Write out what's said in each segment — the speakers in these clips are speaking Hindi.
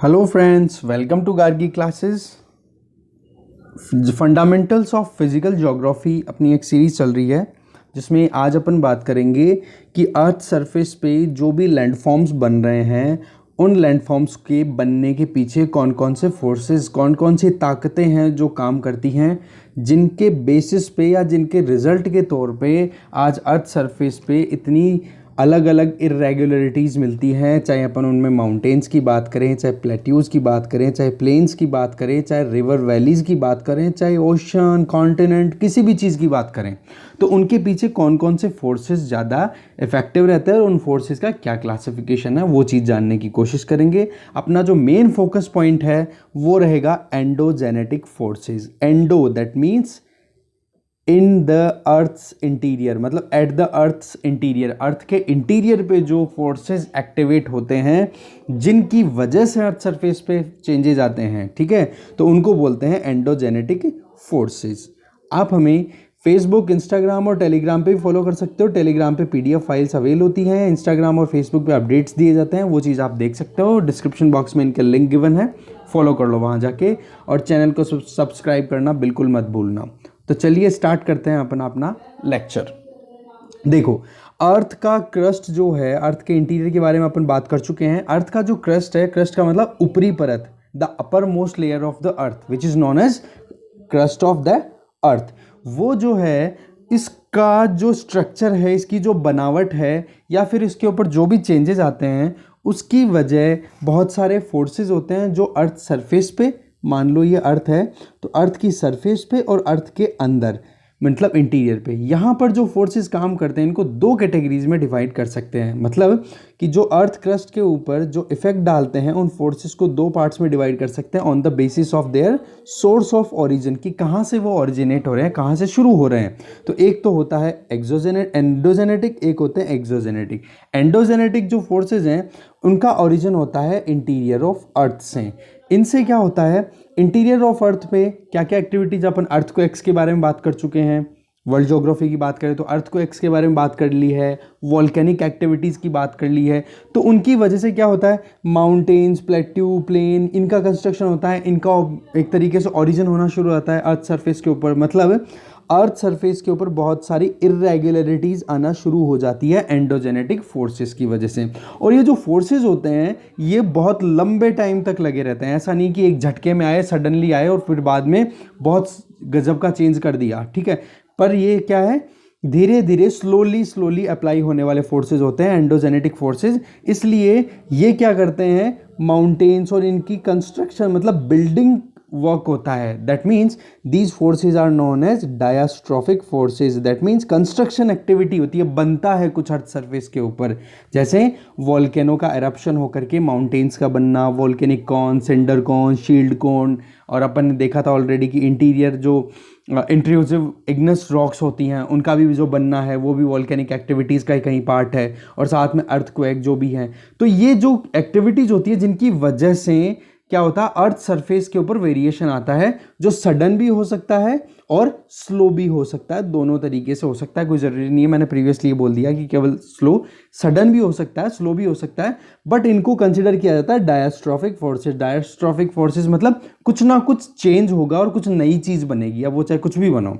Hello friends, welcome to Gargi classes. Fundamentals of physical geography अपनी एक सीरीज़ चल रही है जिसमें आज अपन बात करेंगे कि अर्थ सरफेस पे जो भी लैंडफॉर्म्स बन रहे हैं उन लैंडफॉर्म्स के बनने के पीछे कौन कौन से फोर्सेस, कौन कौन सी ताकतें हैं जो काम करती हैं, जिनके बेसिस पे या जिनके रिजल्ट के तौर पे आज अर्थ सरफेस पे इतनी अलग अलग इरेगुलरिटीज़ मिलती हैं। चाहे अपन उनमें माउंटेन्स की बात करें, चाहे प्लेट्यूज़ की बात करें, चाहे प्लेन्स की बात करें, चाहे रिवर वैलीज़ की बात करें, चाहे ओशन, कॉन्टिनेंट, किसी भी चीज़ की बात करें, तो उनके पीछे कौन कौन से फोर्सेस ज़्यादा इफेक्टिव रहते हैं और उन फोर्सेस का क्या क्लासिफिकेशन है वो चीज़ जानने की कोशिश करेंगे। अपना जो मेन फोकस पॉइंट है वो रहेगा endogenetic forces. Endo that means in the earth's interior, मतलब at the earth's interior, earth के इंटीरियर पे जो फोर्सेस एक्टिवेट होते हैं जिनकी वजह से अर्थ सरफेस पे चेंजेस आते हैं, ठीक है, तो उनको बोलते हैं एंडोजेनेटिक फोर्सेस। आप हमें फेसबुक, इंस्टाग्राम और टेलीग्राम पे भी फॉलो कर सकते हो। टेलीग्राम पे पीडीएफ फाइल्स अवेल होती हैं, इंस्टाग्राम और फेसबुक पे अपडेट्स दिए जाते हैं, वो चीज़ आप देख सकते हो। डिस्क्रिप्शन बॉक्स में इनके लिंक गिवन है, फॉलो कर लो वहाँ जाके, और चैनल को सब्सक्राइब करना बिल्कुल मत भूलना। तो चलिए स्टार्ट करते हैं अपना लेक्चर। देखो, अर्थ का क्रस्ट जो है, अर्थ के इंटीरियर के बारे में अपन बात कर चुके हैं। अर्थ का जो क्रस्ट है, क्रस्ट का मतलब ऊपरी परत, the uppermost layer of the earth which is known as crust of the earth, वो जो है इसका जो स्ट्रक्चर है, इसकी जो बनावट है, या फिर इसके ऊपर जो भी चेंजेस आते हैं उसकी वजह बहुत सारे फोर्सेस होते हैं जो अर्थ सरफेस पे, मान लो ये अर्थ है तो अर्थ की सरफेस पे और अर्थ के अंदर मतलब इंटीरियर पे, यहाँ पर जो फोर्सेस काम करते हैं इनको दो कैटेगरीज में डिवाइड कर सकते हैं। मतलब कि जो अर्थ क्रस्ट के ऊपर जो इफेक्ट डालते हैं उन फोर्सेस को दो पार्ट्स में डिवाइड कर सकते हैं on the basis of their source of origin, कि कहाँ से वो ओरिजिनेट हो रहे हैं, कहाँ से शुरू हो रहे हैं। तो एक तो होता है एंडोजेनेटिक, एक होते हैं एक्सोजेनेटिक। एंडोजेनेटिक जो फोर्सेज हैं उनका ओरिजिन होता है इंटीरियर ऑफ अर्थ से। इनसे क्या होता है, इंटीरियर ऑफ अर्थ पे क्या क्या एक्टिविटीज, अपन अर्थ को एक्स के बारे में बात कर चुके हैं। वर्ल्ड ज्योग्राफी की बात करें तो अर्थ को एक्स के बारे में बात कर ली है, वॉल्केनिक एक्टिविटीज़ की बात कर ली है। तो उनकी वजह से क्या होता है, माउंटेन्स, प्लेट्यू, प्लेन, इनका कंस्ट्रक्शन होता है, इनका एक तरीके से ओरिजिन होना शुरू होता है अर्थ सरफेस के ऊपर। मतलब अर्थ सरफेस के ऊपर बहुत सारी इरेगुलरिटीज़ आना शुरू हो जाती है एंडोजेनेटिक फोर्सेस की वजह से। और ये जो फोर्सेस होते हैं ये बहुत लंबे टाइम तक लगे रहते हैं। ऐसा नहीं कि एक झटके में आए, सडनली आए और फिर बाद में बहुत गजब का चेंज कर दिया, ठीक है। पर ये क्या है, धीरे धीरे स्लोली अप्लाई होने वाले फोर्सेस होते हैं एंडोजेनेटिक फोर्सेस। इसलिए ये क्या करते हैं, माउंटेन्स और इनकी कंस्ट्रक्शन मतलब बिल्डिंग वर्क होता है। That means these forces are known as diastrophic forces. That means construction activity होती है, बनता है कुछ अर्थ सरफेस के ऊपर, जैसे वॉल्केनो का एरप्शन होकर के माउंटेन्स का बनना, volcanic cone, cinder cone, shield cone. और अपन ने देखा था ऑलरेडी कि इंटीरियर जो इंट्रूसिव इग्नस रॉक्स होती हैं उनका भी जो बनना है वो भी वॉल्केनिक एक्टिविटीज़ का ही कहीं पार्ट है, और साथ में अर्थक्वेक जो भी हैं। तो ये जो एक्टिविटीज़ होती है जिनकी वजह से क्या होता है, अर्थ सरफेस के ऊपर वेरिएशन आता है, जो सडन भी हो सकता है और स्लो भी हो सकता है, दोनों तरीके से हो सकता है। कोई ज़रूरी नहीं है, मैंने प्रीवियसली ये बोल दिया कि केवल स्लो, सडन भी हो सकता है, स्लो भी हो सकता है, बट इनको कंसिडर किया जाता है डायस्ट्रॉफिक फोर्सेस। डायस्ट्रॉफिक फोर्सेस मतलब कुछ ना कुछ चेंज होगा और कुछ नई चीज़ बनेगी, अब वो चाहे कुछ भी बनो,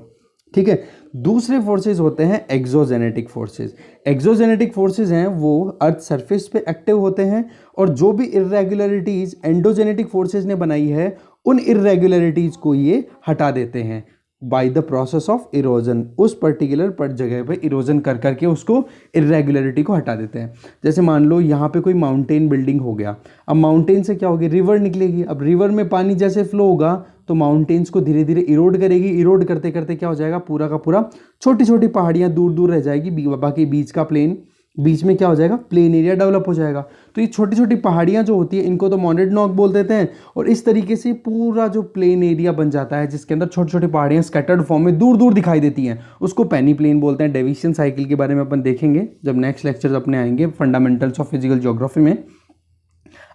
ठीक है। दूसरे फोर्सेस होते हैं एक्सोजेनेटिक फोर्सेस। एक्सोजेनेटिक फोर्सेस हैं वो अर्थ सरफेस पे एक्टिव होते हैं, और जो भी इरेगुलरिटीज़ एंडोजेनेटिक फोर्सेस ने बनाई है उन इरेगुलरिटीज़ को ये हटा देते हैं by the process of erosion. उस पर्टिकुलर जगह पे इरोजन कर करके उसको इरेगुलरिटी को हटा देते हैं। जैसे मान लो यहाँ पे कोई माउंटेन बिल्डिंग हो गया, अब माउंटेन से क्या होगी, रिवर निकलेगी। अब रिवर में पानी जैसे फ्लो होगा तो माउंटेन्स को धीरे धीरे इरोड करेगी, इरोड करते करते क्या हो जाएगा, पूरा का पूरा छोटी छोटी पहाड़ियाँ दूर दूर रह जाएगी, बाकी बीच का प्लेन, बीच में क्या हो जाएगा, प्लेन एरिया डेवलप हो जाएगा। तो ये छोटी छोटी पहाड़ियाँ जो होती है इनको तो मोनेडनॉक बोल देते हैं, और इस तरीके से पूरा जो प्लेन एरिया बन जाता है जिसके अंदर छोटी छोटी पहाड़ियाँ स्कैटर्ड फॉर्म में दूर दूर दिखाई देती हैं, उसको पेनी प्लेन बोलते हैं। डेविएशन साइकिल के बारे में अपन देखेंगे जब नेक्स्ट लेक्चर्स अपने आएंगे फंडामेंटल्स ऑफ फिजिकल ज्योग्राफी में।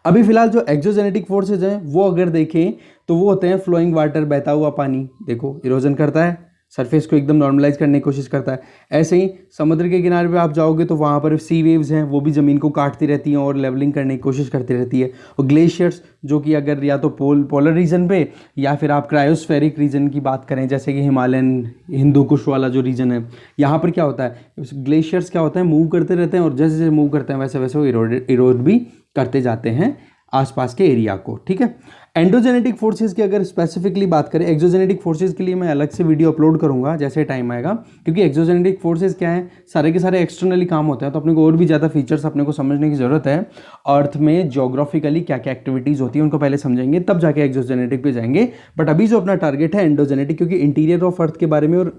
अभी फिलहाल जो एक्सोजेनेटिक फोर्सेज हैं वो अगर देखें तो वो होते हैं फ्लोइंग वाटर, बहता हुआ पानी, देखो इरोजन करता है, सरफेस को एकदम नॉर्मलाइज करने की कोशिश करता है। ऐसे ही समुद्र के किनारे पे आप जाओगे तो वहाँ पर सी वेव्स हैं, वो भी ज़मीन को काटती रहती हैं और लेवलिंग करने की कोशिश करती रहती है। और ग्लेशियर्स जो कि अगर या तो पोलर रीजन पे या फिर आप क्रायोस्फेरिक रीजन की बात करें, जैसे कि हिमालयन हिंदू कुश वाला जो रीजन है, यहाँ पर क्या होता है, ग्लेशियर्स क्या होता है, मूव करते रहते हैं और जैसे जैसे मूव करते हैं वैसे वैसे वो इरोड भी करते जाते हैं आसपास के एरिया को। ठीक है, एंडोजेनेटिक फोर्सेस की अगर स्पेसिफिकली बात करें, एक्सोजेनेटिक फोर्सेस के लिए मैं अलग से वीडियो अपलोड करूंगा जैसे टाइम आएगा, क्योंकि एक्सोजेनेटिक फोर्सेस क्या है, सारे के सारे एक्सटर्नली काम होते हैं, तो अपने को और भी ज़्यादा फीचर्स अपने को समझने की ज़रूरत है। अर्थ में जोग्राफिकली क्या क्या एक्टिविटीज़ होती है उनको पहले समझेंगे, तब जाके एक्सोजेनेटिक पे जाएंगे। बट अभी जो अपना टारगेट है एंडोजेनेटिक, क्योंकि इंटीरियर ऑफ अर्थ के बारे में और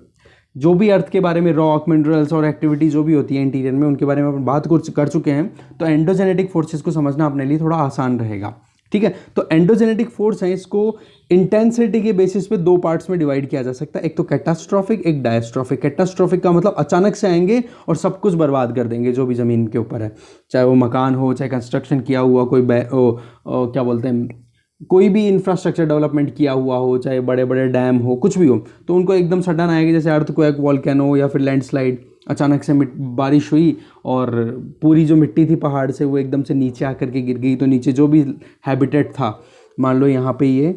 जो भी अर्थ के बारे में रॉक मिनरल्स और एक्टिविटी जो भी होती है इंटीरियर में, उनके बारे में अपन बात कर चुके हैं, तो एंडोजेनेटिक फोर्सेस को समझना अपने लिए थोड़ा आसान रहेगा। ठीक है, तो एंडोजेनेटिक फोर्स है, इसको इंटेंसिटी के बेसिस पे दो पार्ट्स में डिवाइड किया जा सकता है, एक तो कैटास्ट्रॉफिक, एक डायस्ट्रॉफिक। कैटास्ट्रॉफिक का मतलब अचानक से आएंगे और सब कुछ बर्बाद कर देंगे जो भी ज़मीन के ऊपर है, चाहे वो मकान हो, चाहे कंस्ट्रक्शन किया हुआ कोई क्या बोलते हैं, कोई भी इंफ्रास्ट्रक्चर डेवलपमेंट किया हुआ हो, चाहे बड़े बड़े डैम हो, कुछ भी हो, तो उनको एकदम सडन आएगा, जैसे अर्थक्वेक, वॉल्केनो या फिर लैंडस्लाइड। अचानक से बारिश हुई और पूरी जो मिट्टी थी पहाड़ से वो एकदम से नीचे आकर के गिर गई, तो नीचे जो भी हैबिटेट था, मान लो यहाँ पे ये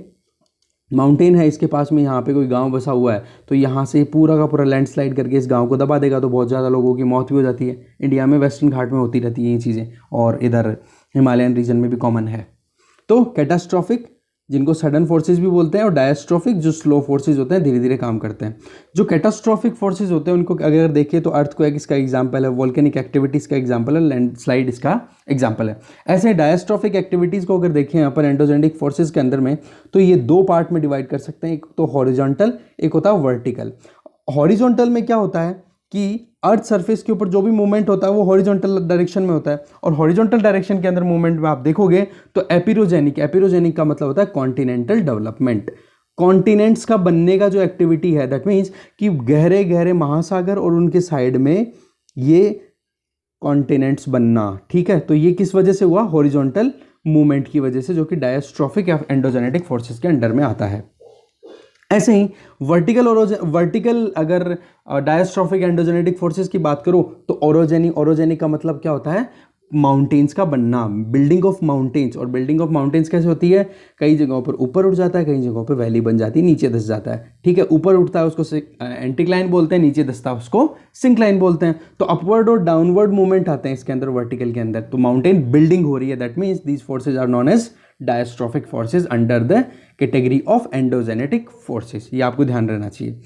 माउंटेन है, इसके पास में यहाँ पे कोई गांव बसा हुआ है, तो यहाँ से पूरा का पूरा लैंडस्लाइड करके इस गांव को दबा देगा, तो बहुत ज़्यादा लोगों की मौत भी हो जाती है। इंडिया में वेस्टर्न घाट में होती रहती है ये चीज़ें, और इधर हिमालयन रीजन में भी कॉमन है। तो कैटास्ट्रॉफिक जिनको सडन फोर्सेस भी बोलते हैं, और डायस्ट्रॉफिक जो स्लो फोर्सेस होते हैं, धीरे धीरे काम करते हैं। जो कैटास्ट्रॉफिक फोर्सेस होते हैं उनको अगर देखें तो अर्थक्वेक इसका एग्जांपल है, वोल्केनिक एक्टिविटीज़ का एग्जांपल है, लैंडस्लाइड इसका एग्जांपल है। ऐसे डायस्ट्रॉफिक एक्टिविटीज़ को अगर देखें यहाँ पर एंडोजेनेटिक फोर्सेस के अंदर में, तो ये दो पार्ट में डिवाइड कर सकते हैं, एक तो हॉरिजॉन्टल, एक होता है वर्टिकल। हॉरिजॉन्टल में क्या होता है कि अर्थ सरफेस के ऊपर जो भी मूवमेंट होता है वो हॉरिजॉन्टल डायरेक्शन में होता है, और हॉरिजॉन्टल डायरेक्शन के अंदर मूवमेंट में आप देखोगे तो एपिरोजेनिक का मतलब होता है कॉन्टिनेंटल डेवलपमेंट। कॉन्टिनेंट्स का बनने का जो एक्टिविटी है, दैट मीन्स कि गहरे गहरे महासागर और उनके साइड में ये कॉन्टिनेंट्स बनना। ठीक है, तो ये किस वजह से हुआ, हॉरिजॉन्टल मूवमेंट की वजह से, जो कि डायस्ट्रॉफिक या एंडोजेनेटिक फोर्सेस के अंडर में आता है। ऐसे ही वर्टिकल अगर डायस्ट्रॉफिक एंडोजेनेटिक फोर्सेस की बात करो तो ओरोजेनिक का मतलब क्या होता है, माउंटेन्स का बनना, बिल्डिंग ऑफ माउंटेन्स। और बिल्डिंग ऑफ माउंटेन्स कैसे होती है, कई जगहों पर ऊपर उठ जाता है, कई जगहों पर वैली बन जाती है, नीचे धस जाता है। ठीक है, ऊपर उठता है उसको एंटीक्लाइन बोलते हैं, नीचे धसता है उसको सिंक्लाइन बोलते हैं। तो अपवर्ड और डाउनवर्ड मूवमेंट आते हैं इसके अंदर, वर्टिकल के अंदर। तो माउंटेन बिल्डिंग हो रही है, that means these forces are known as diastrophic forces under the category of endogenetic forces. ये आपको ध्यान रहना चाहिए।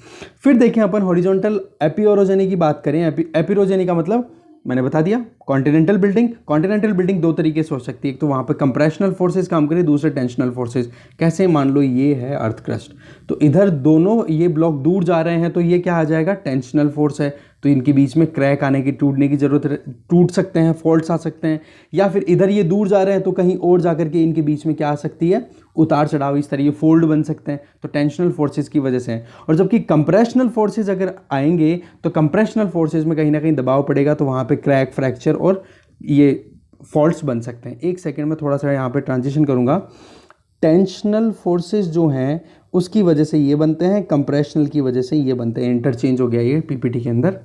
फिर देखें अपन हॉरिजॉन्टल एपिओरोजेनी की बात करें। एपिरोजेनी का मतलब मैंने बता दिया, कॉन्टिनेंटल बिल्डिंग। कॉन्टिनेंटल बिल्डिंग दो तरीके से हो सकती है, एक तो वहाँ पे कंप्रेशनल फोर्सेस काम करें, दूसरे टेंशनल फोर्सेस। कैसे, मान लो ये है अर्थ क्रस्ट, तो इधर दोनों ये ब्लॉक दूर जा रहे हैं, तो ये क्या आ जाएगा, टेंशनल फोर्स है, तो इनके बीच में क्रैक आने की, टूटने की जरूरत है, टूट सकते हैं, फॉल्ट्स आ सकते हैं। या फिर इधर ये दूर जा रहे हैं तो कहीं और जा करके इनके बीच में क्या आ सकती है, उतार चढ़ाव, इस तरह ये फोल्ड बन सकते हैं, तो टेंशनल फोर्सेस की वजह से हैं। और जबकि कंप्रेशनल फोर्सेस अगर आएंगे तो कंप्रेशनल फोर्सेस में कहीं ना कहीं दबाव पड़ेगा, तो वहाँ पे क्रैक, फ्रैक्चर और ये फॉल्ट्स बन सकते हैं। एक सेकेंड में थोड़ा सा यहाँ पे ट्रांजिशन करूँगा। टेंशनल फोर्सेस जो हैं उसकी वजह से ये बनते हैं, कंप्रेशनल की वजह से ये बनते हैं। इंटरचेंज हो गया ये पीपीटी के अंदर।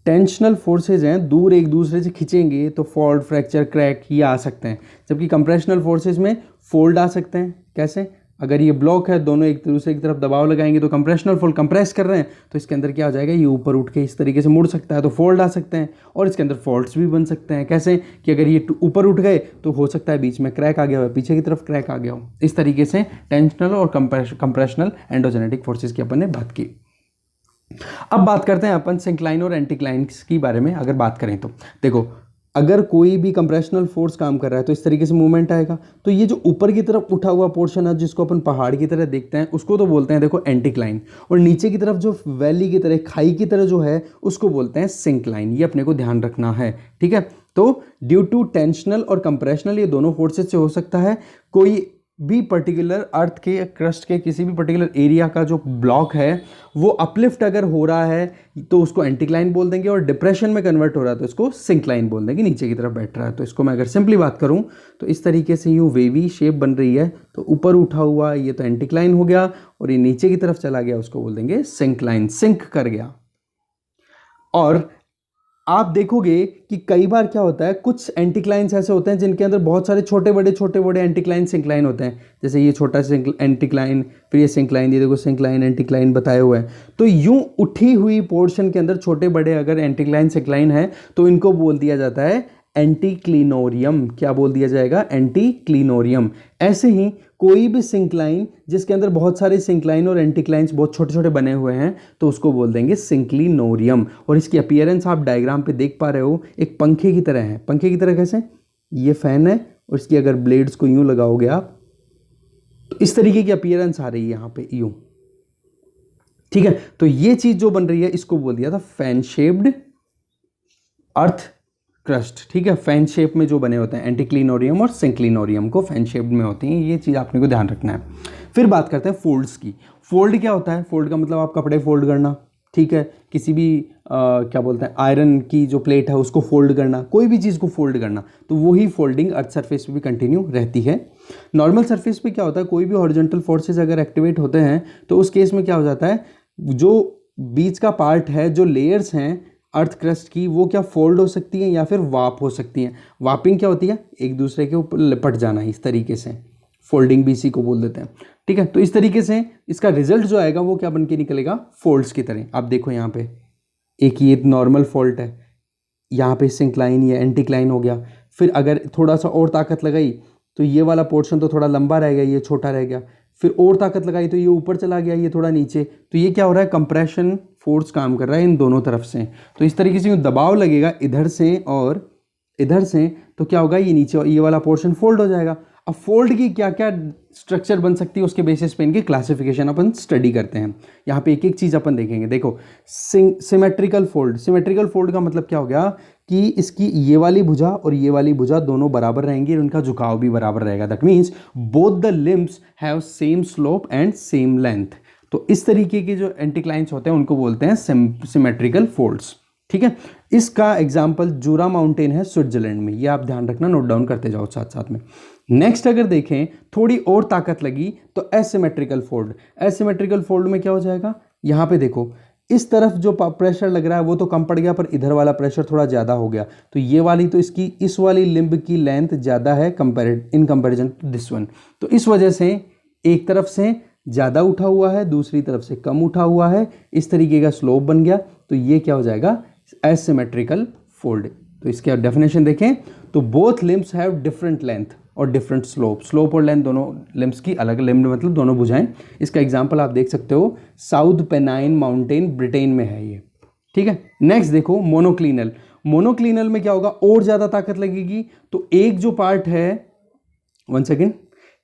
टेंशनल फोर्सेज हैं, दूर एक दूसरे से खींचेंगे तो फॉल्ट, फ्रैक्चर, क्रैक ये आ सकते हैं। जबकि कंप्रेशनल फोर्सेज में फोल्ड आ सकते हैं। कैसे, अगर ये ब्लॉक है, दोनों एक दूसरे की तरफ दबाव लगाएंगे तो कंप्रेशनल फोल्ड, कंप्रेस कर रहे हैं तो इसके अंदर क्या हो जाएगा, ये ऊपर उठ के इस तरीके से मुड़ सकता है, तो फोल्ड आ सकते हैं। और इसके अंदर फॉल्ट्स भी बन सकते हैं। कैसे कि अगर ये ऊपर उठ गए तो हो सकता है बीच में क्रैक आ गया हो, पीछे की तरफ क्रैक आ गया हो। इस तरीके से टेंशनल और कंप्रेशनल एंडोजेनेटिक फोर्सेज की अपन ने बात की। अब बात करते हैं अपन सिंक्लाइन और एंटीक्लाइन की बारे में। अगर बात करें तो देखो, अगर कोई भी कंप्रेशनल फोर्स काम कर रहा है तो इस तरीके से मूवमेंट आएगा। तो ये जो ऊपर की तरफ उठा हुआ पोर्शन है जिसको अपन पहाड़ की तरह देखते हैं उसको तो बोलते हैं देखो एंटीक्लाइन, और नीचे की तरफ जो वैली की तरह, खाई की तरह जो है उसको बोलते हैं सिंक्लाइन। ये अपने को ध्यान रखना है, ठीक है। तो ड्यू टू टेंशनल और कंप्रेशनल, ये दोनों फोर्सेस से हो सकता है कोई भी पर्टिकुलर अर्थ के क्रस्ट के किसी भी पर्टिकुलर एरिया का जो ब्लॉक है वो अपलिफ्ट अगर हो रहा है तो उसको एंटीक्लाइन बोल देंगे, और डिप्रेशन में कन्वर्ट हो रहा है तो इसको सिंक्लाइन बोल देंगे, नीचे की तरफ बैठ रहा है। तो इसको मैं अगर सिंपली बात करूं तो इस तरीके से यूँ वेवी शेप बन रही है, तो ऊपर उठा हुआ ये तो एंटीक्लाइन हो गया, और ये नीचे की तरफ चला गया उसको बोल देंगे सिंक्लाइन, सिंक कर गया। और आप देखोगे कि कई बार क्या होता है, कुछ एंटीक्लाइंस ऐसे होते हैं जिनके अंदर बहुत सारे छोटे बड़े एंटीक्लाइन सिंक्लाइन होते हैं। जैसे ये छोटा एंटीक्लाइन, फिर ये सिंक्लाइन, ये देखो सिंक्लाइन एंटीक्लाइन बताए हुए हैं। तो यूं उठी हुई पोर्शन के अंदर छोटे बड़े अगर एंटीक्लाइन सिंक्लाइन है तो इनको बोल दिया जाता है एंटीक्लिनोरियम। क्या बोल दिया जाएगा? एंटीक्लिनोरियम। ऐसे ही कोई भी सिंक्लाइन जिसके अंदर बहुत सारे सिंक्लाइन और एंटीक्लाइंस बहुत छोटे छोटे बने हुए हैं तो उसको बोल देंगे सिंक्लिनोरियम। और इसकी अपीयरेंस आप डायग्राम पे देख पा रहे हो, एक पंखे की तरह है। पंखे की तरह कैसे? ये फैन है और इसकी अगर ब्लेड्स को यूं लगाओगे आप तो इस तरीके की अपीयरेंस आ रही है यहां पे यूं, ठीक है। तो ये चीज जो बन रही है इसको बोल दिया था फैन शेप्ड अर्थ क्रस्ट, ठीक है। फैन शेप में जो बने होते हैं एंटीक्लिनोरियम और सिंक्लिनोरियम को फैन शेप्ड में होती हैं, ये चीज़ आपने को ध्यान रखना है। फिर बात करते हैं फोल्ड्स की। फोल्ड क्या होता है? फोल्ड का मतलब आप कपड़े फोल्ड करना, ठीक है। किसी भी क्या बोलते हैं, आयरन की जो प्लेट है उसको फोल्ड करना, कोई भी चीज़ को फोल्ड करना, तो वही फोल्डिंग अर्थ सरफेस पे भी कंटिन्यू रहती है। नॉर्मल सरफेस पे क्या होता है, कोई भी हॉरिजॉन्टल फोर्सेज अगर एक्टिवेट होते हैं तो उस केस में क्या हो जाता है, जो बीच का पार्ट है, जो लेयर्स हैं अर्थ क्रस्ट की, वो क्या फोल्ड हो सकती हैं या फिर वार्प हो सकती हैं। वार्पिंग क्या होती है? एक दूसरे के ऊपर लिपट जाना, इस तरीके से फोल्डिंग भी इसी को बोल देते हैं, ठीक है। तो इस तरीके से इसका रिजल्ट जो आएगा वो क्या बन के निकलेगा? फोल्ड्स की तरह। आप देखो यहाँ पे एक ये नॉर्मल फोल्ड है, यहाँ पे सिंक्लाइन या एंटीक्लाइन हो गया। फिर अगर थोड़ा सा और ताकत लगाई तो ये वाला पोर्शन तो थोड़ा लंबा रह गया, ये छोटा रह गया। फिर और ताकत लगाई तो ये ऊपर चला गया, ये थोड़ा नीचे। तो ये क्या हो रहा है? कंप्रेशन फोर्स काम कर रहा है इन दोनों तरफ से। तो इस तरीके से दबाव लगेगा इधर से और इधर से, तो क्या होगा, ये नीचे ये वाला पोर्शन फोल्ड हो जाएगा। अब फोल्ड की क्या क्या स्ट्रक्चर बन सकती है उसके बेसिस पे इनकी क्लासिफिकेशन अपन स्टडी करते हैं। यहाँ पे एक एक चीज़ अपन देखेंगे। देखो सिमेट्रिकल फोल्ड। सिमेट्रिकल फोल्ड का मतलब क्या हो गया कि इसकी ये वाली भुजा और ये वाली भुजा दोनों बराबर रहेंगी और उनका झुकाव भी बराबर रहेगा। That means both the limbs have same slope and same length. तो इस तरीके के जो एंटीक्लाइंस होते हैं उनको बोलते हैं सिमेट्रिकल फोल्ड्स, ठीक है। इसका एग्जाम्पल जूरा माउंटेन है स्विट्जरलैंड में, ये आप ध्यान रखना, नोट डाउन करते जाओ साथ साथ में। नेक्स्ट अगर देखें थोड़ी और ताकत लगी तो एसिमेट्रिकल फोल्ड। एसिमेट्रिकल फोल्ड में क्या हो जाएगा, यहाँ पे देखो इस तरफ जो प्रेशर लग रहा है वो तो कम पड़ गया, पर इधर वाला प्रेशर थोड़ा ज़्यादा हो गया। तो ये वाली तो इसकी इस वाली लिम्ब की लेंथ ज़्यादा है in comparison to this one. तो इस वजह से एक तरफ से ज़्यादा उठा हुआ है, दूसरी तरफ से कम उठा हुआ है, इस तरीके का स्लोप बन गया। तो ये क्या हो जाएगा? Asymmetrical fold. तो इसके डेफिनेशन देखें तो both limbs have different length और डिफरेंट स्लोप। स्लोप और लेंथ दोनों लिम्स की अलग, लिम्ब मतलब दोनों भुजाएं। इसका एग्जांपल आप देख सकते हो, साउथ पेनाइन माउंटेन ब्रिटेन में है ये, ठीक है। नेक्स्ट देखो मोनोक्लिनल। मोनोक्लिनल में क्या होगा, और ज़्यादा ताकत लगेगी। तो एक जो पार्ट है, वन सेकेंड,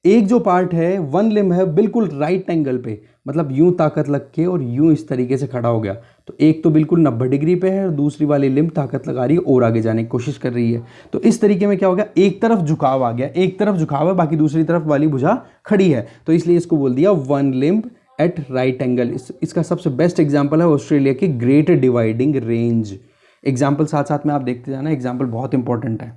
एक जो पार्ट है, वन लिम्ब है बिल्कुल राइट एंगल पे, मतलब यूं ताकत लग के और यूं इस तरीके से खड़ा हो गया। तो एक तो बिल्कुल 90 डिग्री पे है और दूसरी वाली लिम्ब ताकत लगा रही है और आगे जाने की कोशिश कर रही है। तो इस तरीके में क्या हो गया, एक तरफ झुकाव आ गया, एक तरफ झुकाव है, बाकी दूसरी तरफ वाली भुजा खड़ी है। तो इसलिए इसको बोल दिया one limb at right angle. इसका सबसे बेस्ट एग्जाम्पल है ऑस्ट्रेलिया की ग्रेट डिवाइडिंग रेंज। एग्जाम्पल साथ साथ में आप देखते जाना, एग्जाम्पल बहुत इंपॉर्टेंट है।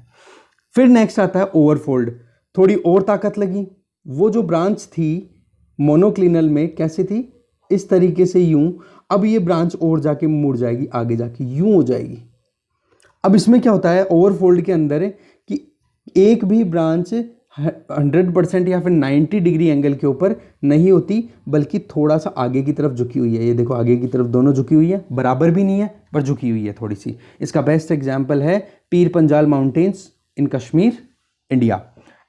फिर नेक्स्ट आता है ओवरफोल्ड। थोड़ी और ताकत लगी, वो जो ब्रांच थी मोनोक्लिनल में कैसे थी, इस तरीके से यूं, अब ये ब्रांच और जाके मुड़ जाएगी, आगे जाके यूं हो जाएगी। अब इसमें क्या होता है ओवरफोल्ड के अंदर कि एक भी ब्रांच 100% या फिर 90 डिग्री एंगल के ऊपर नहीं होती, बल्कि थोड़ा सा आगे की तरफ झुकी हुई है। ये देखो आगे की तरफ दोनों झुकी हुई है, बराबर भी नहीं है पर झुकी हुई है थोड़ी सी। इसका बेस्ट एग्जाम्पल है Pir Panjal mountains in Kashmir, India.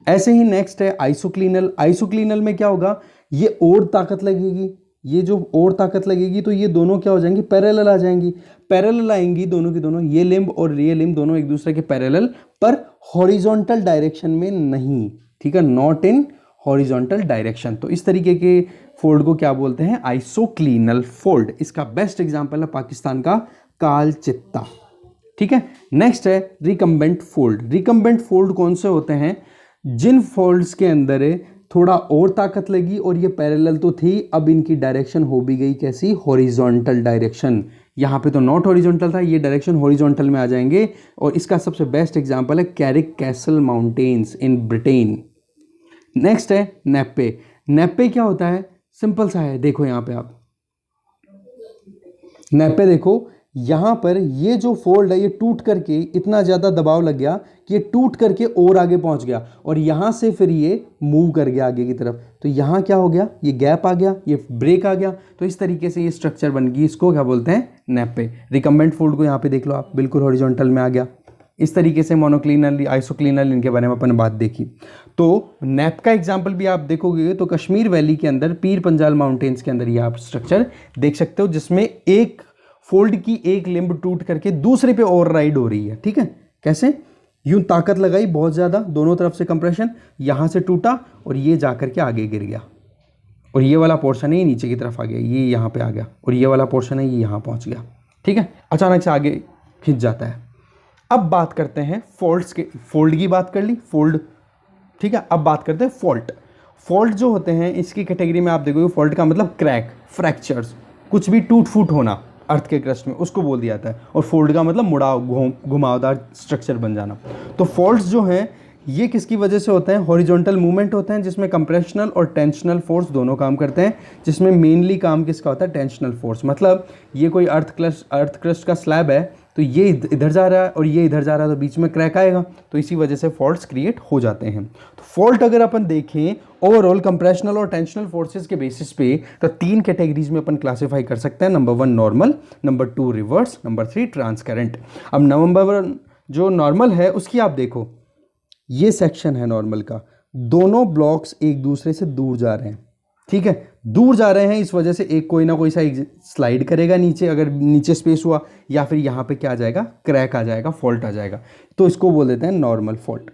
ऐसे ही नेक्स्ट है आइसोक्लिनल। आइसोक्लिनल में क्या होगा, ये और ताकत लगेगी, ये जो और ताकत लगेगी तो ये दोनों क्या हो जाएंगी, पैरेलल आ जाएंगी। पैरेलल आएंगी दोनों की दोनों, ये लिम्ब और ये लिम्ब दोनों एक दूसरे के पैरेलल, पर हॉरिजॉन्टल डायरेक्शन में नहीं, ठीक है, नॉट इन हॉरिजॉन्टल डायरेक्शन। तो इस तरीके के फोल्ड को क्या बोलते हैं, आइसोक्लिनल फोल्ड। इसका बेस्ट एग्जाम्पल है पाकिस्तान का काल चित्ता, ठीक है। नेक्स्ट है रिकम्बेंट फोल्ड। रिकम्बेंट फोल्ड कौन से होते हैं, जिन फोल्ड्स के अंदर थोड़ा और ताकत लगी और ये पैरेलल तो थी, अब इनकी डायरेक्शन हो भी गई कैसी, हॉरिजॉन्टल डायरेक्शन। यहाँ पे तो नॉट हॉरिजॉन्टल था, ये डायरेक्शन हॉरिजॉन्टल में आ जाएंगे। और इसका सबसे बेस्ट एग्जांपल है Carrick castle mountains in Britain. Next है नेप्पे। नेप्पे क्या होता है, सिंपल सा है, देखो यहाँ पे आप नेप्पे देखो, यहाँ पर ये जो फोल्ड है ये टूट करके इतना ज़्यादा दबाव लग गया कि ये टूट करके और आगे पहुँच गया और यहाँ से फिर ये मूव कर गया आगे की तरफ। तो यहाँ क्या हो गया, ये गैप आ गया, ये ब्रेक आ गया। तो इस तरीके से ये स्ट्रक्चर बन गई, इसको क्या बोलते हैं, नेप्पे। रिकम्बेंट फोल्ड को यहाँ पे देख लो आप, बिल्कुल हॉरिजॉन्टल में आ गया। इस तरीके से मोनोक्लिनल, आइसोक्लिनल, इनके बारे में अपन बात देखी। तो नेप का एग्जाम्पल भी आप देखोगे तो कश्मीर वैली के अंदर पीर पंजाल माउंटेन्स के अंदर ये आप स्ट्रक्चर देख सकते हो, जिसमें एक फोल्ड की एक लिंब टूट करके दूसरे पे ओवरराइड हो रही है। ठीक है, कैसे, यूं ताकत लगाई बहुत ज़्यादा, दोनों तरफ से कंप्रेशन, यहाँ से टूटा और ये जा करके आगे गिर गया, और ये वाला पोर्शन है ये नीचे की तरफ आ गया, ये यहाँ पे आ गया, और ये वाला पोर्शन है ये यहाँ पहुँच गया। ठीक है, अचानक से आगे खिंच जाता है। अब बात करते हैं फोल्ड्स के, फोल्ड की बात कर ली, फोल्ड। ठीक है, अब बात करते हैं फॉल्ट। फॉल्ट जो होते हैं इसकी कैटेगरी में आप देखोगे, फॉल्ट का मतलब क्रैक, फ्रैक्चर्स, कुछ भी टूट फूट होना अर्थ के क्रस्ट में, उसको बोल दिया जाता है। और फोल्ड का मतलब मुड़ाव, घुमावदार स्ट्रक्चर बन जाना। तो फॉल्ट्स जो हैं ये किसकी वजह से होते हैं, हॉरिजॉन्टल मूवमेंट होते हैं, जिसमें कंप्रेशनल और टेंशनल फोर्स दोनों काम करते हैं, जिसमें मेनली काम किसका होता है, टेंशनल फोर्स। मतलब ये कोई अर्थ क्रस्ट का स्लैब है, तो ये इधर जा रहा है और ये इधर जा रहा है, तो बीच में क्रैक आएगा, तो इसी वजह से फॉल्ट्स क्रिएट हो जाते हैं। तो फॉल्ट अगर अपन देखें ओवरऑल कंप्रेशनल और टेंशनल फोर्सेस के बेसिस पे, तो 3 कैटेगरीज में अपन क्लासिफाई कर सकते हैं। Number 1 normal, number 2 reverse, number 3 transcurrent. अब नंबर 1 जो नॉर्मल है उसकी आप देखो, ये सेक्शन है नॉर्मल का, दोनों ब्लॉक्स एक दूसरे से दूर जा रहे हैं। ठीक है, दूर जा रहे हैं, इस वजह से एक कोई ना कोई सा स्लाइड करेगा नीचे, अगर नीचे स्पेस हुआ, या फिर यहाँ पे क्या आ जाएगा, क्रैक आ जाएगा, फॉल्ट आ जाएगा, तो इसको बोल देते हैं नॉर्मल फॉल्ट।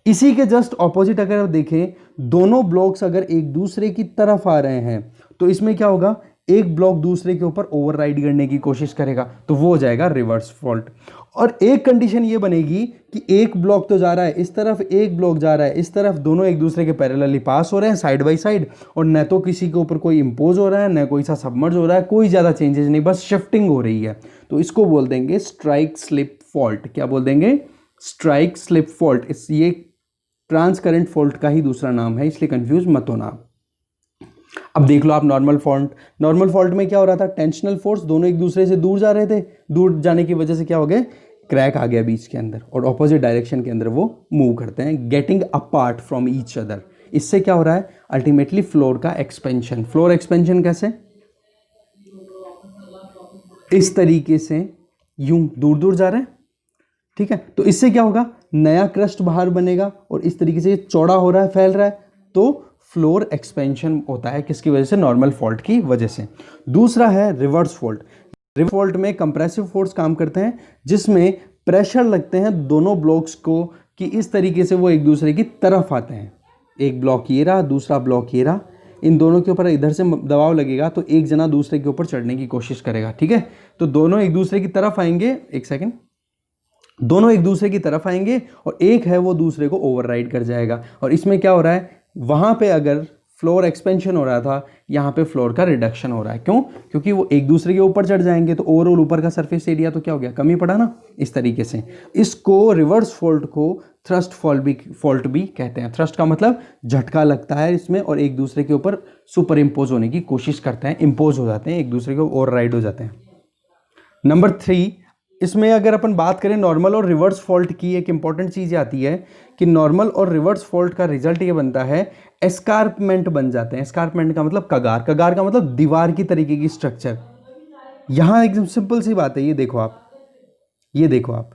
इसी के जस्ट ऑपोजिट अगर आप देखें, दोनों ब्लॉक्स अगर एक दूसरे की तरफ आ रहे हैं, तो इसमें क्या होगा, एक ब्लॉक दूसरे के ऊपर ओवरराइड करने की कोशिश करेगा, तो वो हो जाएगा रिवर्स फॉल्ट। और एक कंडीशन ये बनेगी कि एक ब्लॉक तो जा रहा है इस तरफ, एक ब्लॉक जा रहा है इस तरफ, दोनों एक दूसरे के पैरेलली पास हो रहे हैं साइड बाय साइड, और न तो किसी के ऊपर कोई इंपोज हो रहा है, न कोई सा सबमर्ज हो रहा है, कोई ज़्यादा चेंजेस नहीं, बस शिफ्टिंग हो रही है। तो इसको बोल देंगे स्ट्राइक स्लिप फॉल्ट। क्या बोल देंगे, स्ट्राइक स्लिप फॉल्ट। इस ये ट्रांसकरेंट फॉल्ट का ही दूसरा नाम है, इसलिए कंफ्यूज मत होना। अब देख लो आप नॉर्मल फॉल्ट। नॉर्मल फॉल्ट में क्या हो रहा था, टेंशनल फोर्स, दोनों एक दूसरे से दूर जा रहे थे, दूर जाने की वजह से क्या हो गया, क्रैक आ गया बीच के अंदर, और ऑपोजिट डायरेक्शन के अंदर वो मूव करते हैं, getting apart from each other. इससे क्या हो रहा है, अल्टीमेटली फ्लोर का एक्सपेंशन। फ्लोर एक्सपेंशन कैसे, इस तरीके से यूं दूर दूर जा रहे हैं। ठीक है, तो इससे क्या होगा, नया क्रस्ट बाहर बनेगा, और इस तरीके से चौड़ा हो रहा है, फैल रहा है, तो फ्लोर एक्सपेंशन होता है, किसकी वजह से, नॉर्मल फॉल्ट की वजह से। दूसरा है रिवर्स फॉल्ट। रिवर्स फॉल्ट में कंप्रेसिव फोर्स काम करते हैं, जिसमें प्रेशर लगते हैं दोनों ब्लॉक्स को, कि इस तरीके से वो एक दूसरे की तरफ आते हैं। एक ब्लॉक ये रहा, दूसरा ब्लॉक ये रहा, इन दोनों के ऊपर इधर से दबाव लगेगा, तो एक जना दूसरे के ऊपर चढ़ने की कोशिश करेगा। ठीक है, तो दोनों एक दूसरे की तरफ आएंगे, एक सेकेंड, दोनों एक दूसरे की तरफ आएंगे, और एक है वो दूसरे को ओवरराइड कर जाएगा। और इसमें क्या हो रहा है, वहाँ पे अगर फ्लोर एक्सपेंशन हो रहा था, यहाँ पे फ्लोर का रिडक्शन हो रहा है। क्यों, क्योंकि वो एक दूसरे के ऊपर चढ़ जाएंगे, तो ओवरऑल ऊपर का सरफेस एरिया तो क्या हो गया, कमी पड़ा ना। इस तरीके से इसको रिवर्स फॉल्ट को थ्रस्ट फॉल्ट भी कहते हैं। थ्रस्ट का मतलब झटका लगता है इसमें, और एक दूसरे के ऊपर सुपर इम्पोज होने की कोशिश करते हैं, इम्पोज हो जाते हैं, एक दूसरे को ओवरराइड हो जाते हैं। नंबर 3, इसमें अगर अपन बात करें नॉर्मल और रिवर्स फॉल्ट की, एक इंपॉर्टेंट चीज़ आती है कि नॉर्मल और रिवर्स फॉल्ट का रिजल्ट ये बनता है, एस्कारपमेंट बन जाते हैं। एस्कारपमेंट का मतलब कगार, कगार का मतलब दीवार की तरीके की स्ट्रक्चर। यहाँ एकदम सिंपल सी बात है, ये देखो आप, ये देखो आप,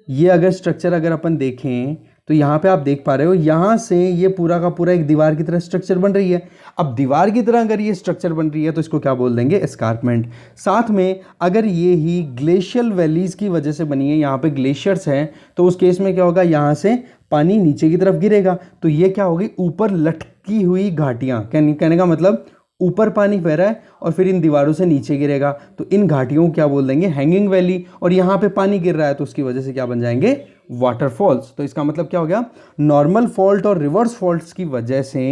ये अगर स्ट्रक्चर अगर अपन देखें, तो यहाँ पे आप देख पा रहे हो, यहाँ से ये पूरा का पूरा एक दीवार की तरह स्ट्रक्चर बन रही है। अब दीवार की तरह अगर ये स्ट्रक्चर बन रही है, तो इसको क्या बोल देंगे, एस्कारपमेंट। साथ में अगर ये ही ग्लेशियल वैलीज़ की वजह से बनी है, यहाँ पे ग्लेशियर्स हैं, तो उस केस में क्या होगा, यहाँ से पानी नीचे की तरफ गिरेगा, तो ये क्या होगी, ऊपर लटकी हुई घाटियाँ। कहने का मतलब ऊपर पानी बह रहा है और फिर इन दीवारों से नीचे गिरेगा, तो इन घाटियों को क्या बोल देंगे, हैंगिंग वैली। और यहाँ पे पानी गिर रहा है, तो उसकी वजह से क्या बन जाएंगे, वाटरफॉल्स। तो इसका मतलब क्या हो गया, नॉर्मल फॉल्ट और रिवर्स फॉल्ट्स की वजह से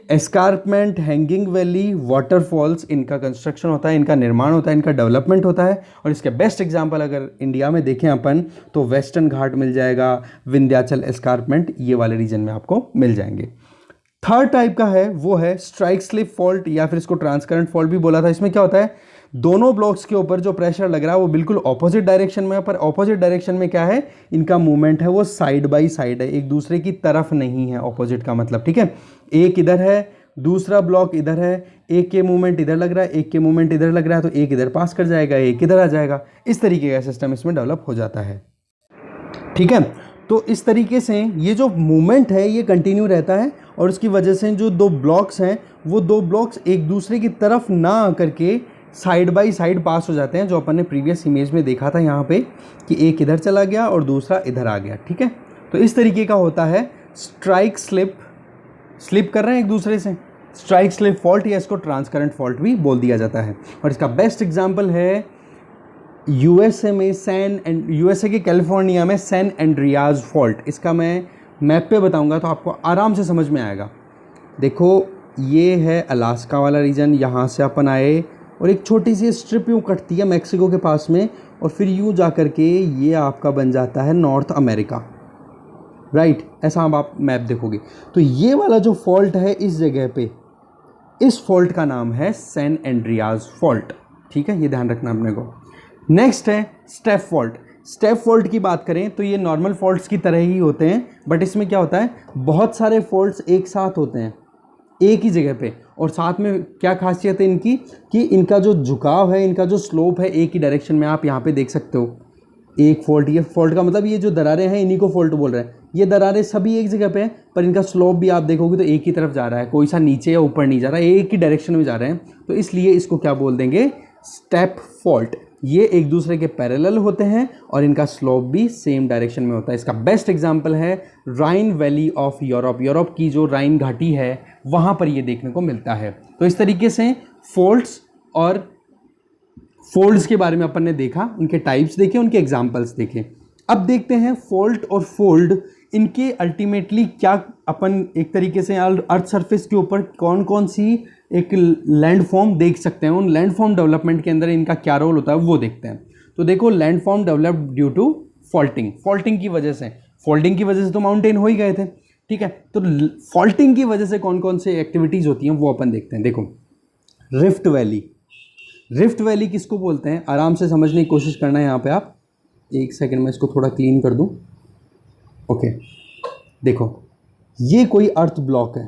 एस्कारपमेंट, हैंगिंग वैली, वाटरफॉल्स, इनका कंस्ट्रक्शन होता है, इनका निर्माण होता है, इनका डेवलपमेंट होता है। और इसके बेस्ट एग्जांपल अगर इंडिया में देखें अपन तो वेस्टर्न घाट मिल जाएगा, विंध्याचल एस्कारपमेंट, ये वाले रीजन में आपको मिल जाएंगे। थर्ड टाइप का है वो है स्ट्राइक स्लिप फॉल्ट, या फिर इसको ट्रांसकरेंट फॉल्ट भी बोला था। इसमें क्या होता है, दोनों ब्लॉक्स के ऊपर जो प्रेशर लग रहा है वो बिल्कुल ऑपोजिट डायरेक्शन में है, पर ऑपोजिट डायरेक्शन में क्या है, इनका मूवमेंट है वो साइड बाय साइड है, एक दूसरे की तरफ नहीं है। ऑपोजिट का मतलब, ठीक है, एक इधर है, दूसरा ब्लॉक इधर है, एक के मूवमेंट इधर लग रहा है, एक के मूवमेंट इधर लग रहा है, तो एक इधर पास कर जाएगा, एक इधर आ जाएगा। इस तरीके का सिस्टम इसमें डेवलप हो जाता है, ठीक है। तो इस तरीके से ये जो मूवमेंट है ये कंटिन्यू रहता है, और उसकी वजह से जो दो ब्लॉक्स हैं वो दो ब्लॉक्स एक दूसरे की तरफ ना आकर के साइड बाय साइड पास हो जाते हैं, जो अपन ने प्रीवियस इमेज में देखा था यहाँ पे कि एक इधर चला गया और दूसरा इधर आ गया, ठीक है। तो इस तरीके का होता है स्ट्राइक स्लिप, स्लिप कर रहे हैं एक दूसरे से, स्ट्राइक स्लिप फॉल्ट, या इसको ट्रांसकरेंट फॉल्ट भी बोल दिया जाता है। और इसका बेस्ट एग्जाम्पल है यूएसए में यूएसए के कैलिफोर्निया में सैन एंड्रियाज फॉल्ट। इसका मैं मैप पे बताऊंगा तो आपको आराम से समझ में आएगा। देखो ये है अलास्का वाला रीजन, यहाँ से अपन आए और एक छोटी सी स्ट्रिप यूँ कटती है मैक्सिको के पास में, और फिर यूँ जा कर के ये आपका बन जाता है नॉर्थ अमेरिका, राइट। ऐसा आप मैप देखोगे तो ये वाला जो फॉल्ट है इस जगह पे, इस फॉल्ट का नाम है सैन एंड्रियाज फॉल्ट, ठीक है, ये ध्यान रखना अपने को। नेक्स्ट है स्टेप फॉल्ट। स्टेप फॉल्ट की बात करें तो ये नॉर्मल फॉल्ट्स की तरह ही होते हैं, बट इसमें क्या होता है, बहुत सारे फॉल्ट्स एक साथ होते हैं एक ही जगह पे, और साथ में क्या खासियत है इनकी कि इनका जो झुकाव है, इनका जो स्लोप है एक ही डायरेक्शन में। आप यहाँ पे देख सकते हो एक फॉल्ट, ये फॉल्ट का मतलब ये जो दरारें हैं इन्हीं को फॉल्ट बोल रहे हैं। ये दरारें सभी एक जगह पे हैं, पर इनका स्लोप भी आप देखोगे तो एक ही तरफ जा रहा है, कोई सा नीचे या ऊपर नहीं जा रहा है, एक ही डायरेक्शन में जा रहे हैं। तो इसलिए इसको क्या बोल देंगे, स्टेप फॉल्ट। ये एक दूसरे के पैरेलल होते हैं और इनका स्लोप भी सेम डायरेक्शन में होता है। इसका बेस्ट एग्जांपल है राइन वैली ऑफ यूरोप। यूरोप की जो राइन घाटी है वहाँ पर ये देखने को मिलता है। तो इस तरीके से फॉल्ट्स और फोल्ड्स के बारे में अपन ने देखा, उनके टाइप्स देखे, उनके एग्जाम्पल्स देखे। अब देखते हैं फोल्ट और फोल्ड, इनके अल्टीमेटली क्या अपन एक तरीके से अर्थ सरफेस के ऊपर कौन कौन सी एक लैंडफॉर्म देख सकते हैं, उन लैंडफॉर्म डेवलपमेंट के अंदर इनका क्या रोल होता है वो देखते हैं। तो देखो landform developed due to faulting, faulting की वजह से, फोल्डिंग की वजह से तो माउंटेन हो ही गए थे, ठीक है। तो फॉल्टिंग की वजह से कौन कौन से एक्टिविटीज़ होती हैं वो अपन देखते हैं। देखो रिफ्ट वैली, रिफ्ट वैली किसको बोलते हैं, आराम से समझने की कोशिश करना है यहाँ पे आप। एक सेकंड में इसको थोड़ा क्लीन कर दूँ, ओके। देखो ये कोई अर्थ ब्लॉक है,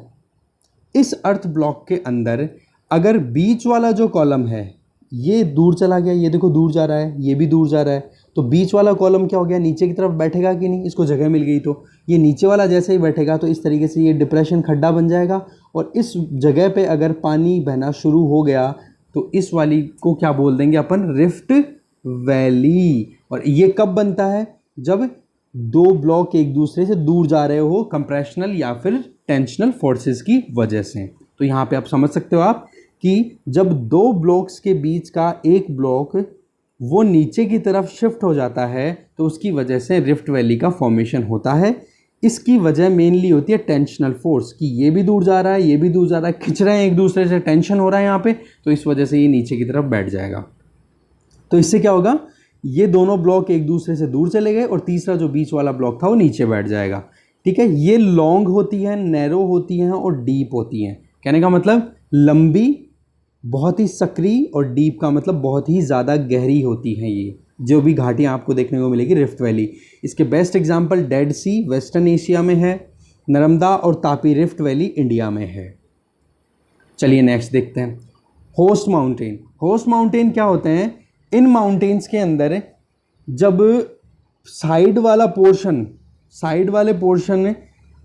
इस अर्थ ब्लॉक के अंदर अगर बीच वाला जो कॉलम है ये दूर चला गया, ये देखो दूर जा रहा है, ये भी दूर जा रहा है, तो बीच वाला कॉलम क्या हो गया, नीचे की तरफ बैठेगा कि नहीं, इसको जगह मिल गई। तो ये नीचे वाला जैसे ही बैठेगा तो इस तरीके से ये डिप्रेशन खड्डा बन जाएगा, और इस जगह पे अगर पानी बहना शुरू हो गया तो इस वाली को क्या बोल देंगे अपन, रिफ्ट वैली। और ये कब बनता है, जब दो ब्लॉक एक दूसरे से दूर जा रहे हो कंप्रेशनल या फिर टेंशनल फोर्सेस की वजह से। तो यहाँ पे आप समझ सकते हो आप कि जब दो ब्लॉक्स के बीच का एक ब्लॉक वो नीचे की तरफ शिफ्ट हो जाता है तो उसकी वजह से रिफ्ट वैली का फॉर्मेशन होता है। इसकी वजह मेनली होती है टेंशनल फोर्स, कि ये भी दूर जा रहा है, ये भी दूर जा रहा है, खिंच रहे हैं एक दूसरे से, टेंशन हो रहा है यहाँ पे, तो इस वजह से ये नीचे की तरफ बैठ जाएगा। तो इससे क्या होगा, ये दोनों ब्लॉक एक दूसरे से दूर चले गए और तीसरा जो बीच वाला ब्लॉक था वो नीचे बैठ जाएगा, ठीक है। ये लॉन्ग होती हैं, नैरो होती हैं और डीप होती हैं। कहने का मतलब लंबी, बहुत ही सक्रिय, और डीप का मतलब बहुत ही ज़्यादा गहरी होती हैं ये जो भी घाटियाँ आपको देखने को मिलेगी रिफ्ट वैली। इसके बेस्ट एग्जांपल डेड सी वेस्टर्न एशिया में है, नर्मदा और तापी रिफ्ट वैली इंडिया में है। चलिए नेक्स्ट देखते हैं होस्ट माउंटेन। होस्ट माउंटेन क्या होते हैं, इन माउंटेन्स के अंदर जब साइड वाले पोर्शन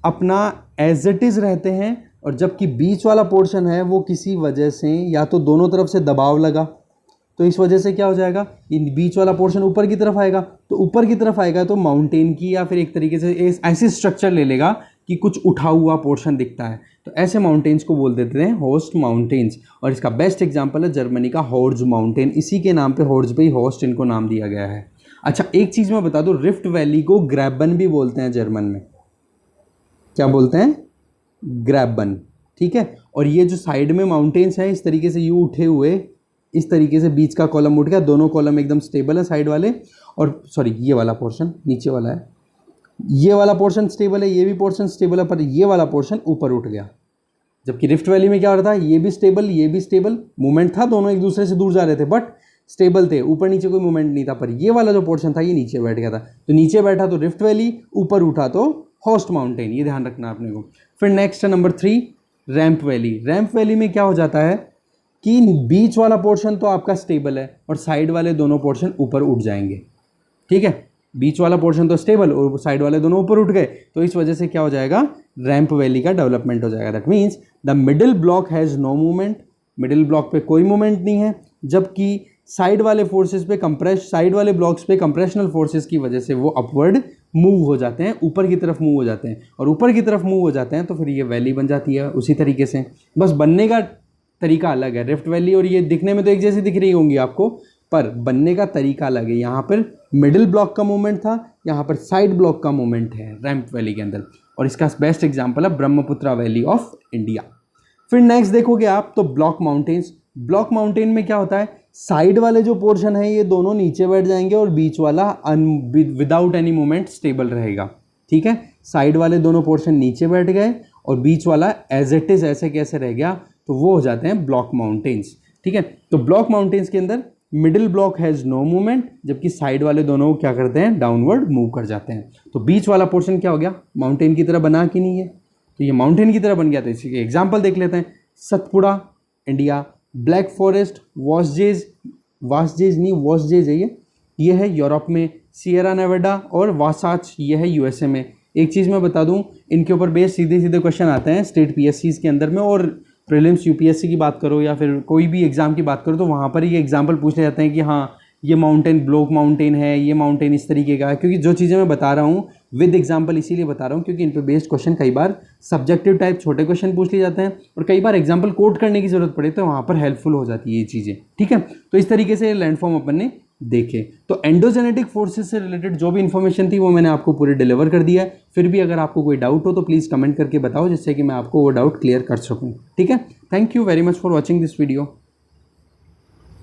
अपना एज इट इज़ रहते हैं, और जबकि बीच वाला पोर्शन है वो किसी वजह से या तो दोनों तरफ से दबाव लगा, तो इस वजह से क्या हो जाएगा, ये बीच वाला पोर्शन ऊपर की तरफ आएगा। तो ऊपर की तरफ आएगा तो माउंटेन की या फिर एक तरीके से ऐसी स्ट्रक्चर ले लेगा कि कुछ उठा हुआ पोर्शन दिखता है, तो ऐसे माउंटेन्स को बोल देते हैं होस्ट माउंटेन्स। और इसका बेस्ट एग्जांपल है जर्मनी का हॉर्ज माउंटेन, इसी के नाम पे हॉर्ज पे ही होस्ट इनको नाम दिया गया है। अच्छा एक चीज़ मैं बता दूं, रिफ्ट वैली को ग्रैबन भी बोलते हैं जर्मन में। क्या बोलते हैं? ग्रैबन। ठीक है, और ये जो साइड में माउंटेन्स हैं इस तरीके से यू उठे हुए, इस तरीके से बीच का कॉलम उठ गया, दोनों कॉलम एकदम स्टेबल है साइड वाले, और सॉरी ये वाला पोर्शन नीचे वाला है, ये वाला पोर्शन स्टेबल है, ये भी पोर्शन स्टेबल है, पर ये वाला पोर्शन ऊपर उठ गया। जबकि रिफ्ट वैली में क्या हो रहा था, ये भी स्टेबल ये भी स्टेबल, मूवमेंट था, दोनों एक दूसरे से दूर जा रहे थे बट स्टेबल थे, ऊपर नीचे कोई मूवमेंट नहीं था, पर ये वाला जो पोर्शन था ये नीचे बैठ गया था। तो नीचे बैठा तो रिफ्ट वैली, ऊपर उठा तो होस्ट माउंटेन, ये ध्यान रखना आपने को। फिर नेक्स्ट है number 3 ramp valley. Ramp valley में क्या हो जाता है कि बीच वाला पोर्शन तो आपका स्टेबल है और साइड वाले दोनों पोर्शन ऊपर उठ जाएंगे। ठीक है, बीच वाला पोर्शन तो स्टेबल और साइड वाले दोनों ऊपर उठ गए, तो इस वजह से क्या हो जाएगा, रैंप वैली का डेवलपमेंट हो जाएगा। That means the middle block has no movement, middle block पे कोई मूवमेंट नहीं है, जबकि साइड वाले फोर्सेस पे साइड वाले ब्लॉक्स पे कंप्रेशनल फोर्सेस की वजह से वो अपवर्ड मूव हो जाते हैं, ऊपर की तरफ मूव हो जाते हैं, और ऊपर की तरफ मूव हो जाते हैं तो फिर ये वैली बन जाती है उसी तरीके से। बस बनने का तरीका अलग है। रिफ्ट वैली और ये दिखने में तो एक जैसी दिख रही होंगी आपको, पर बनने का तरीका अलग है। यहाँ पर मिडिल ब्लॉक का मूवमेंट था, यहाँ पर साइड ब्लॉक का मूवमेंट है रैंप वैली के अंदर, और इसका बेस्ट एग्जाम्पल है ब्रह्मपुत्रा वैली ऑफ इंडिया। फिर नेक्स्ट देखोगे आप तो ब्लॉक माउंटेन्स। ब्लॉक माउंटेन में क्या होता है, साइड वाले जो पोर्शन है ये दोनों नीचे बैठ जाएंगे और बीच वाला विदाउट एनी मूवमेंट स्टेबल रहेगा। ठीक है, साइड वाले दोनों पोर्शन नीचे बैठ गए और बीच वाला एज इट इज ऐसे कैसे रह गया, तो वो हो जाते हैं ब्लॉक माउंटेन्स। ठीक है, तो ब्लॉक माउंटेन्स के अंदर middle block has no movement, जबकि साइड वाले दोनों क्या करते हैं, डाउनवर्ड मूव कर जाते हैं। तो बीच वाला पोर्शन क्या हो गया, माउंटेन की तरह बना कि नहीं है, तो ये माउंटेन की तरह बन गया। तो इसके एग्जाम्पल देख लेते हैं। सतपुड़ा इंडिया, ब्लैक फॉरेस्ट, वासजेज नहीं वासजेज है ये है यूरोप में, सियरा नेवाडा और वासाच ये है यूएसए में। एक चीज़ मैं बता दूं, इनके ऊपर बेस सीधे सीधे क्वेश्चन आते हैं स्टेट पीएससीज के अंदर में, और प्रीलिम्स यूपीएससी की बात करो या फिर कोई भी एग्जाम की बात करो तो वहाँ पर ये एग्जाम्पल पूछे जाते हैं कि हाँ ये माउंटेन ब्लॉक माउंटेन है, ये माउंटेन इस तरीके का है। क्योंकि जो चीज़ें मैं बता रहा हूँ विद एग्जाम्पल इसीलिए बता रहा हूँ क्योंकि इन पे बेस्ड क्वेश्चन कई बार सब्जेक्टिव टाइप छोटे क्वेश्चन पूछ लिए जाते हैं, और कई बार एग्जाम्पल कोट करने की जरूरत पड़े तो वहाँ पर हेल्पफुल हो जाती है ये चीज़ें। ठीक है, तो इस तरीके से लैंडफॉर्म अपन ने देखे। तो एंडोजेनेटिक फोर्सेस से रिलेटेड जो भी इन्फॉर्मेशन थी वो मैंने आपको पूरी डिलीवर कर दिया है। फिर भी अगर आपको कोई डाउट हो तो प्लीज़ कमेंट करके बताओ, जिससे कि मैं आपको वो डाउट क्लियर कर सकूँ। ठीक है, thank you very much for watching this video.